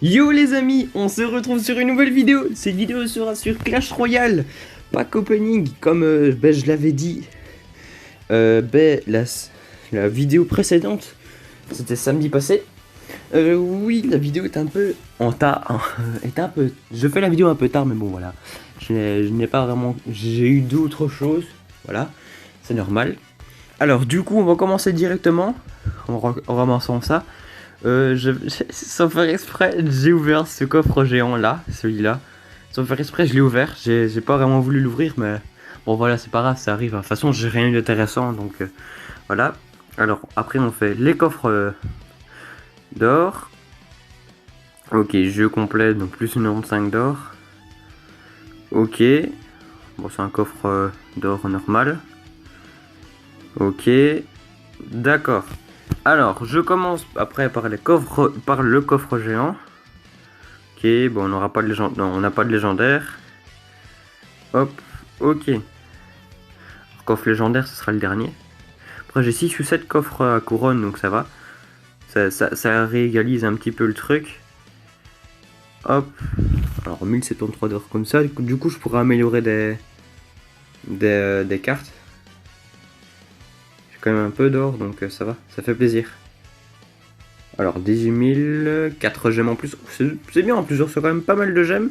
Yo les amis, on se retrouve sur une nouvelle vidéo. Cette vidéo sera sur Clash Royale, pack opening, comme je l'avais dit. La vidéo précédente, c'était samedi passé. Oui, la vidéo est un peu en tard, est un peu. Je fais la vidéo un peu tard, mais bon voilà. Je n'ai pas vraiment. J'ai eu d'autres choses, voilà, c'est normal. Alors du coup, on va commencer directement en ramassant ça. Sans faire exprès, j'ai ouvert ce coffre géant là, celui-là. Sans faire exprès, je l'ai ouvert. J'ai pas vraiment voulu l'ouvrir, mais bon voilà, c'est pas grave, ça arrive. De toute façon, j'ai rien eu d'intéressant, donc voilà. Alors après, on fait les coffres d'or. Ok, jeu complet, donc plus 95 d'or. Ok, bon c'est un coffre d'or normal. Ok, d'accord. Alors, je commence après par le coffre géant. Ok, bon, on n'aura pas de légendaire. Non, on n'a pas de légendaire. Hop, ok. Alors, coffre légendaire, ce sera le dernier. Après, j'ai 6 ou 7 coffres à couronne, donc ça va. Ça réégalise un petit peu le truc. Hop. Alors, 1073 d'or comme ça. Du coup, je pourrais améliorer des cartes. J'ai quand même un peu d'or, donc ça va. Ça fait plaisir. Alors, 18 000, 4 gemmes en plus. C'est bien, en plus, je reçois quand même pas mal de gemmes.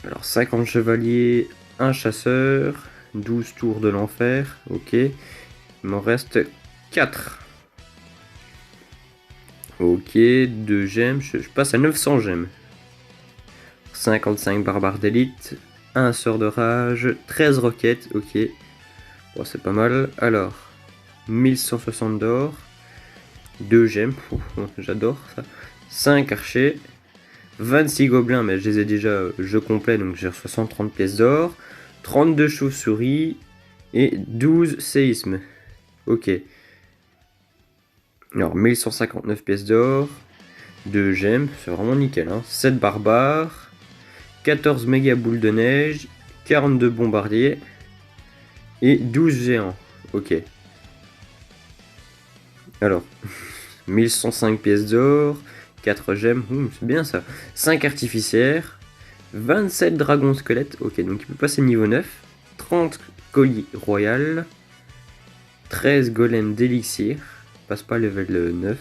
Alors 50 chevaliers, un chasseur, 12 tours de l'enfer, ok. Il m'en reste 4. Ok, 2 gemmes, je passe à 900 gemmes. 55 barbares d'élite, 1 sort de rage, 13 roquettes, ok. Bon, c'est pas mal. Alors, 1160 d'or, 2 gemmes, j'adore ça. 5 archers, 26 gobelins, mais je les ai déjà jeu complet, donc j'ai 130 pièces d'or. 32 chauves-souris et 12 séismes. Ok. Alors 1159 pièces d'or, 2 gemmes, c'est vraiment nickel. Hein. 7 barbares, 14 méga boules de neige, 42 bombardiers et 12 géants. Ok. Alors, 1105 pièces d'or, 4 gemmes, c'est bien ça. 5 artificières, 27 dragons squelettes, ok, donc il peut passer niveau 9, 30 colis royal, 13 golems d'élixir, passe pas level 9,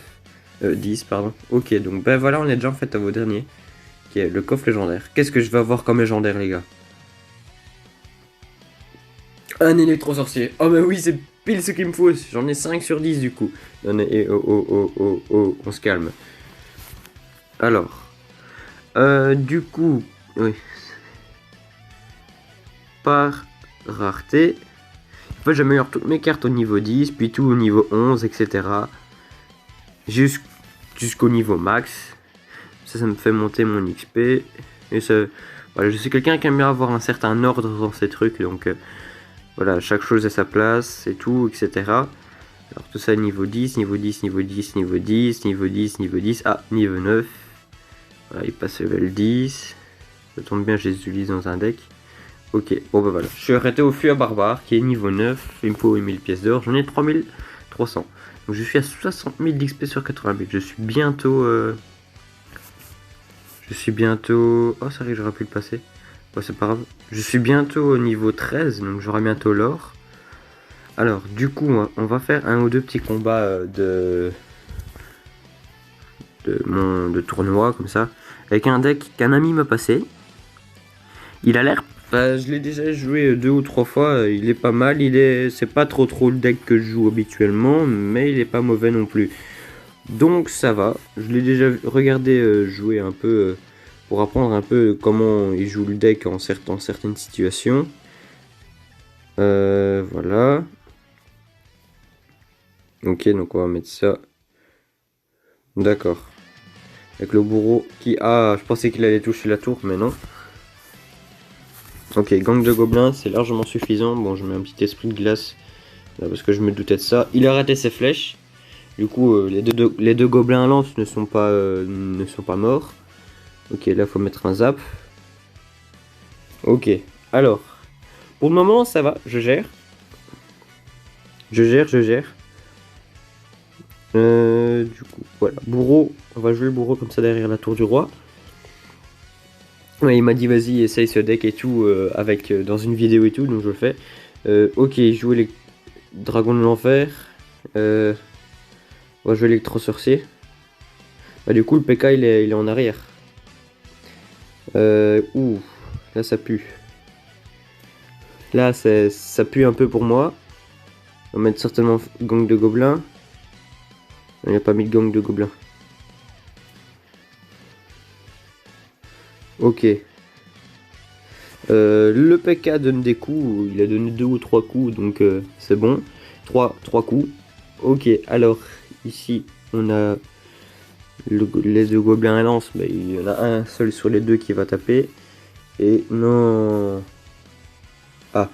10 pardon. Ok, donc ben voilà, on est déjà en fait à vos derniers, qui est le coffre légendaire. Qu'est-ce que je vais avoir comme légendaire les gars? Un électro-sorcier. Oh mais oui, c'est pile ce qu'il me faut, j'en ai 5 sur 10 du coup. Non, on se calme. Alors, du coup, oui, par rareté, en fait j'améliore toutes mes cartes au niveau 10, puis tout au niveau 11, etc. Jusqu'au niveau max. Ça me fait monter mon XP. Et ça, voilà, je suis quelqu'un qui aime bien avoir un certain ordre dans ces trucs, donc voilà, chaque chose à sa place et tout, etc. Alors tout ça niveau 10, niveau 10, niveau 10, niveau 10, niveau 10, niveau 10, ah, niveau 9. Voilà, il passe level 10. Ça tombe bien, je les utilise dans un deck. Ok, bon bah voilà. Je suis arrêté au Fuir Barbare qui est niveau 9. Il me faut 1000 pièces d'or. J'en ai 3300. Donc je suis à 60 000 d'XP sur 80 000. Je suis bientôt. Oh, ça arrive, j'aurais pu le passer. Ouais, c'est pas grave. Je suis bientôt au niveau 13, donc j'aurai bientôt l'or. Alors, du coup, on va faire un ou deux petits combats de tournoi, comme ça. Avec un deck qu'un ami m'a passé. Il a l'air. Je l'ai déjà joué 2 ou 3 fois. Il est pas mal. C'est pas trop le deck que je joue habituellement, mais il est pas mauvais non plus. Donc ça va. Je l'ai déjà regardé jouer un peu pour apprendre un peu comment il joue le deck en certaines situations. Voilà. Ok, donc on va mettre ça. D'accord. Avec le bourreau qui... Ah, je pensais qu'il allait toucher la tour, mais non. Ok, gang de gobelins, c'est largement suffisant. Bon, je mets un petit esprit de glace, là, parce que je me doutais de ça. Il a raté ses flèches. Du coup, les deux gobelins lance ne sont pas morts. Ok, là, faut mettre un zap. Ok, alors... Pour le moment, ça va, je gère. Je gère. Du coup, voilà. Bourreau, on va jouer le bourreau comme ça derrière la tour du roi. Ouais, il m'a dit vas-y, essaye ce deck et tout, avec, dans une vidéo et tout, donc je le fais. Ok, jouer les dragons de l'enfer. On va jouer l'électro-sorcier. Bah, du coup, le PK il est en arrière. Ouh, là ça pue. Là ça pue un peu pour moi. On va mettre certainement gang de gobelins. Il n'a pas mis de gang de gobelins. Ok. Le PK donne des coups. Il a donné 2 ou 3 coups, donc c'est bon. 3 coups. Ok, alors ici on a les 2 gobelins à lance. Mais il y en a un seul sur les 2 qui va taper. Et non. Ah.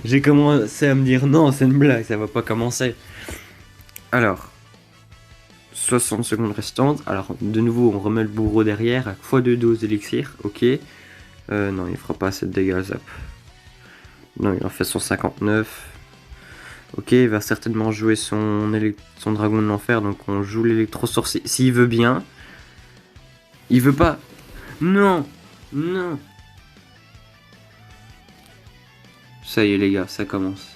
J'ai commencé à me dire non, c'est une blague, ça va pas commencer. Alors, 60 secondes restantes. Alors, de nouveau, on remet le bourreau derrière, x2 doses d'élixir, ok. Non, il fera pas assez de dégâts, zap. Non, il en fait 159. Ok, il va certainement jouer son dragon de l'enfer, donc on joue l'électro-sorcier. S'il veut bien. Il veut pas. Non. Non. Ça y est les gars, ça commence.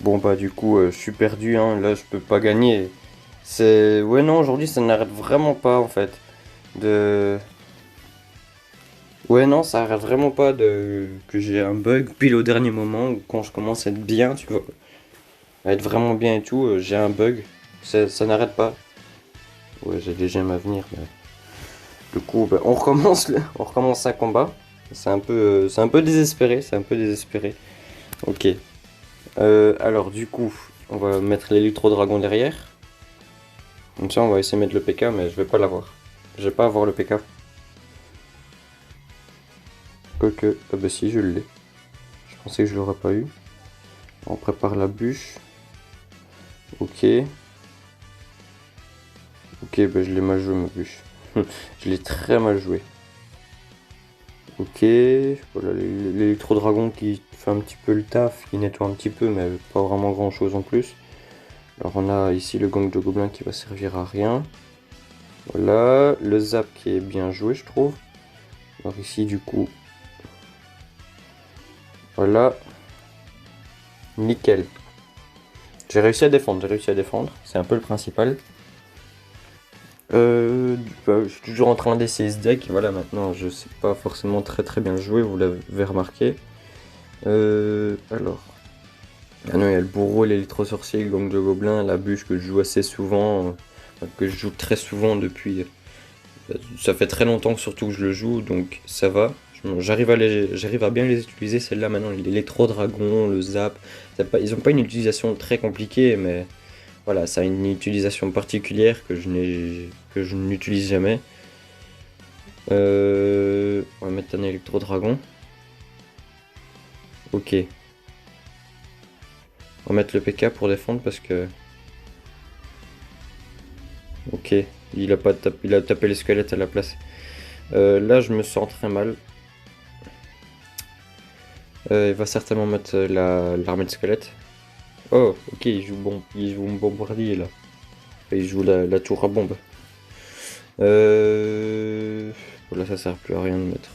Bon bah du coup je suis perdu, hein. Là je peux pas gagner. C'est... Ouais non, aujourd'hui ça n'arrête vraiment pas en fait. Ouais non, ça arrête vraiment pas de... que j'ai un bug pile au dernier moment où quand je commence à être bien, tu vois. À être vraiment bien et tout, j'ai un bug. Ça n'arrête pas. Ouais j'ai des gemmes à venir. Mais... Du coup bah, on recommence un combat. C'est un peu désespéré, c'est un peu désespéré. Ok. Alors du coup, on va mettre l'électro-dragon derrière. Comme ça, on va essayer de mettre le PK, mais je vais pas l'avoir. Je vais pas avoir le PK. Quoique, ah bah si, je l'ai. Je pensais que je l'aurais pas eu. On prépare la bûche. Ok. Ok, bah je l'ai mal joué ma bûche. Je l'ai très mal joué. Ok, voilà l'électro-dragon qui fait un petit peu le taf, qui nettoie un petit peu, mais pas vraiment grand chose en plus. Alors on a ici le gang de gobelins qui va servir à rien. Voilà, le zap qui est bien joué je trouve. Alors ici du coup, voilà, nickel. J'ai réussi à défendre, c'est un peu le principal. Je suis toujours en train d'essayer ce deck, voilà maintenant je sais pas forcément très bien jouer, vous l'avez remarqué. Alors, ah non il y a le bourreau, l'électro-sorcier, le gang de gobelins, la bûche que je joue assez souvent, que je joue très souvent depuis... Ça fait très longtemps surtout que je le joue, donc ça va. J'arrive à bien les utiliser, celle-là maintenant, l'électro-dragon, le zap. Ils n'ont pas une utilisation très compliquée, mais voilà, ça a une utilisation particulière que je n'utilise jamais. On va mettre un électro-dragon. Ok. On va mettre le PK pour défendre parce que... Ok, il a tapé les squelettes à la place. Là, je me sens très mal. Il va certainement mettre l'armée de squelettes. Oh, ok, il joue bombardier là. Il joue la tour à bombe. Là, ça sert plus à rien de mettre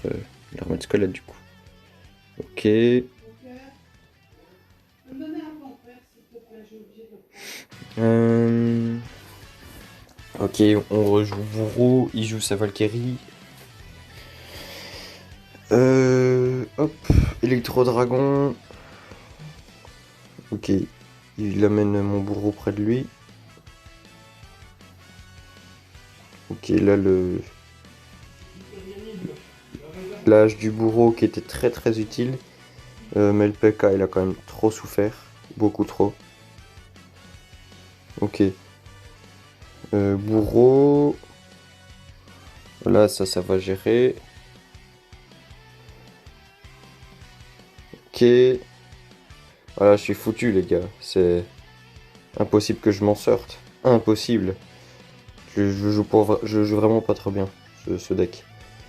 l'armée de squelette du coup. Ok. Ok, on rejoue Bourreau, il joue sa Valkyrie. Hop, Électro-Dragon. Ok, il amène mon bourreau près de lui. Ok, là l'âge du bourreau qui était très utile. Mais le PK il a quand même trop souffert. Beaucoup trop. Ok. Bourreau. Là ça va gérer. Ok. Voilà, je suis foutu les gars. C'est impossible que je m'en sorte. Impossible. Je joue vraiment pas très bien ce deck.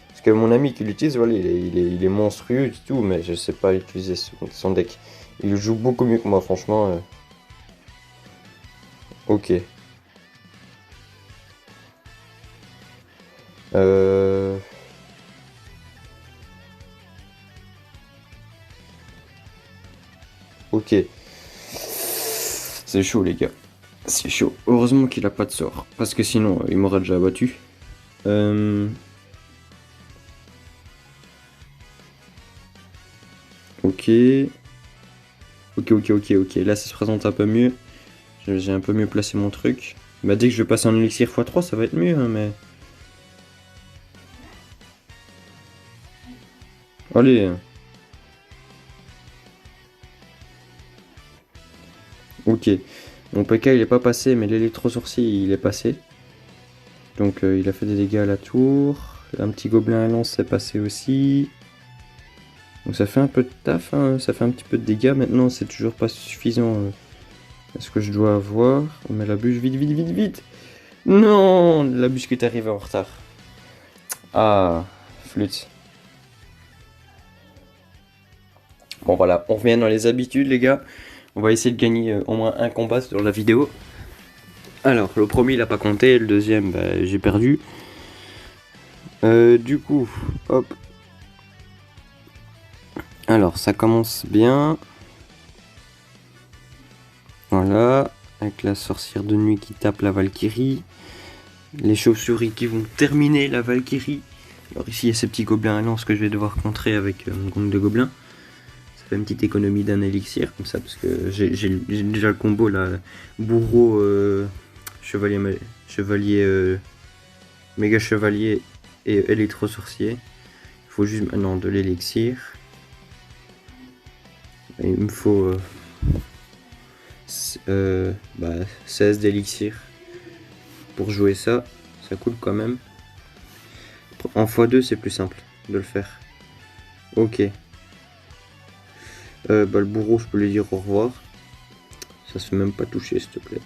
Parce que mon ami qui l'utilise, voilà, il est monstrueux et tout, mais je sais pas utiliser son deck. Il joue beaucoup mieux que moi, franchement. Ok. Euh... Ok. C'est chaud les gars. C'est chaud. Heureusement qu'il a pas de sort. Parce que sinon, il m'aurait déjà abattu. Ok. Ok. Là, ça se présente un peu mieux. J'ai un peu mieux placé mon truc. Bah, dès que je vais passer en élixir x3, ça va être mieux, hein, mais... Allez. Ok. Mon PK, il est pas passé, mais l'électro-sorcier, il est passé. Donc, il a fait des dégâts à la tour. Un petit gobelin à lance s'est passé aussi. Donc, ça fait un peu de taf, hein. Ça fait un petit peu de dégâts. Maintenant, c'est toujours pas suffisant à ce que je dois avoir. On met la bûche vite. Non, la bûche qui est arrivée en retard. Ah, flûte. Bon voilà, on revient dans les habitudes les gars. On va essayer de gagner au moins un combat sur la vidéo. Alors, le premier il a pas compté, le deuxième bah, j'ai perdu. Du coup, hop. Alors, ça commence bien. Voilà, avec la sorcière de nuit qui tape la Valkyrie. Les chauves-souris qui vont terminer la Valkyrie. Alors ici, il y a ces petits gobelins à lance que je vais devoir contrer avec mon gang de gobelins. Ça fait une petite économie d'un élixir, comme ça, parce que j'ai déjà le combo là. Bourreau, chevalier, méga chevalier et électro-sorcier. Il faut juste maintenant de l'élixir. Il me faut 16 d'élixir pour jouer ça. Ça coûte quand même. En x2 c'est plus simple de le faire. Ok. Le bourreau je peux lui dire au revoir. Ça se fait même pas toucher s'il te plaît.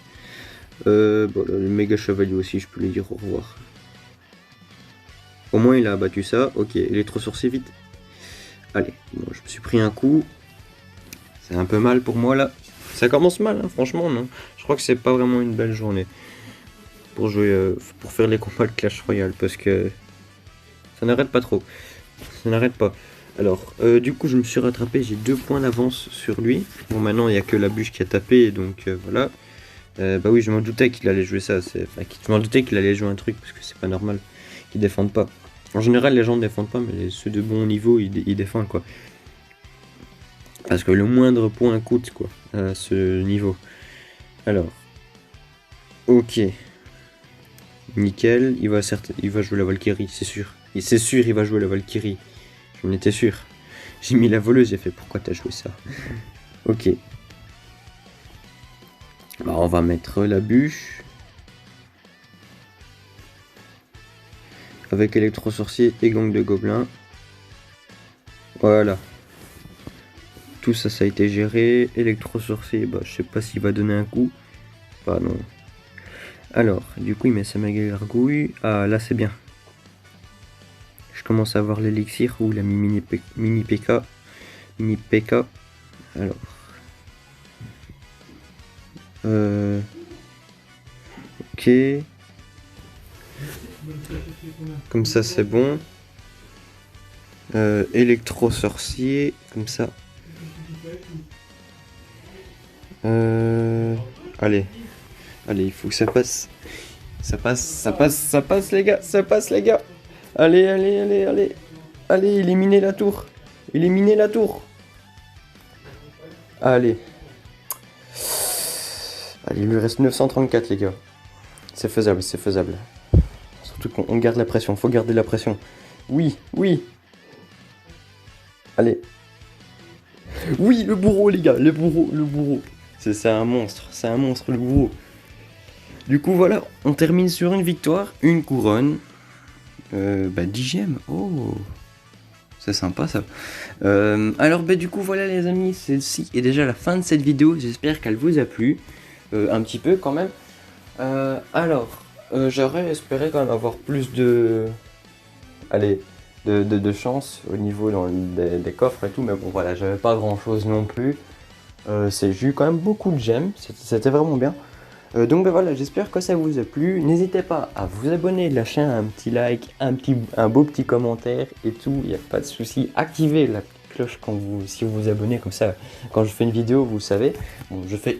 Le méga chevalier aussi je peux lui dire au revoir. Au moins il a abattu ça. Ok, électro-sorcier vite. Allez, bon, je me suis pris un coup. C'est un peu mal pour moi là. Ça commence mal, hein, franchement, non. Je crois que c'est pas vraiment une belle journée pour jouer, pour faire les combats de Clash Royale, parce que ça n'arrête pas trop. Ça n'arrête pas. Alors, du coup, je me suis rattrapé, j'ai 2 points d'avance sur lui. Bon, maintenant, il n'y a que la bûche qui a tapé, donc voilà. Bah oui, je m'en doutais qu'il allait jouer ça. Je m'en doutais qu'il allait jouer un truc, parce que c'est pas normal qu'ils défendent pas. En général, les gens ne défendent pas, mais ceux de bon niveau, ils défendent, quoi. Parce que le moindre point coûte, quoi, à ce niveau. Alors, ok. Nickel, il va jouer la Valkyrie, c'est sûr. C'est sûr, il va jouer la Valkyrie. J'en étais sûr. J'ai mis la voleuse, j'ai fait pourquoi t'as joué ça. Ok. Bah, on va mettre la bûche. Avec électro-sorcier et gang de gobelins. Voilà. Tout ça, ça a été géré. Électro-sorcier, bah, je sais pas s'il va donner un coup. Bah, non. Alors, du coup, il met sa méga gargouille. Ah, là, c'est bien. Je commence à avoir l'élixir ou la mini PK. Mini PK. Alors. Ok. Comme ça, c'est bon. Électro-sorcier. Comme ça. Allez, il faut que ça passe. Ça passe les gars, Allez, éliminez la tour. Allez, il lui reste 934 les gars. C'est faisable. Surtout qu'on garde la pression, faut garder la pression. Oui. Allez. Oui, le bourreau les gars, le bourreau. C'est un monstre, le bourreau. Du coup voilà, on termine sur une victoire, une couronne. 10 gemmes, oh, c'est sympa ça. Alors du coup voilà les amis, celle-ci est déjà la fin de cette vidéo, j'espère qu'elle vous a plu. Un petit peu quand même. J'aurais espéré quand même avoir plus de... Allez, de chance au niveau des coffres et tout, mais bon voilà, j'avais pas grand chose non plus. J'ai eu quand même beaucoup de gemmes, c'était vraiment bien. Donc ben voilà, j'espère que ça vous a plu. N'hésitez pas à vous abonner, lâcher un petit like, un beau petit commentaire et tout, il n'y a pas de souci. Activez la cloche si vous vous abonnez, comme ça, quand je fais une vidéo, vous savez. Bon, je fais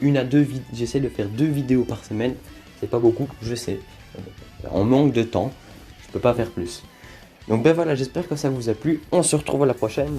j'essaie de faire 2 vidéos par semaine. C'est pas beaucoup, je sais. On manque de temps, je peux pas faire plus. Donc ben voilà, j'espère que ça vous a plu. On se retrouve à la prochaine.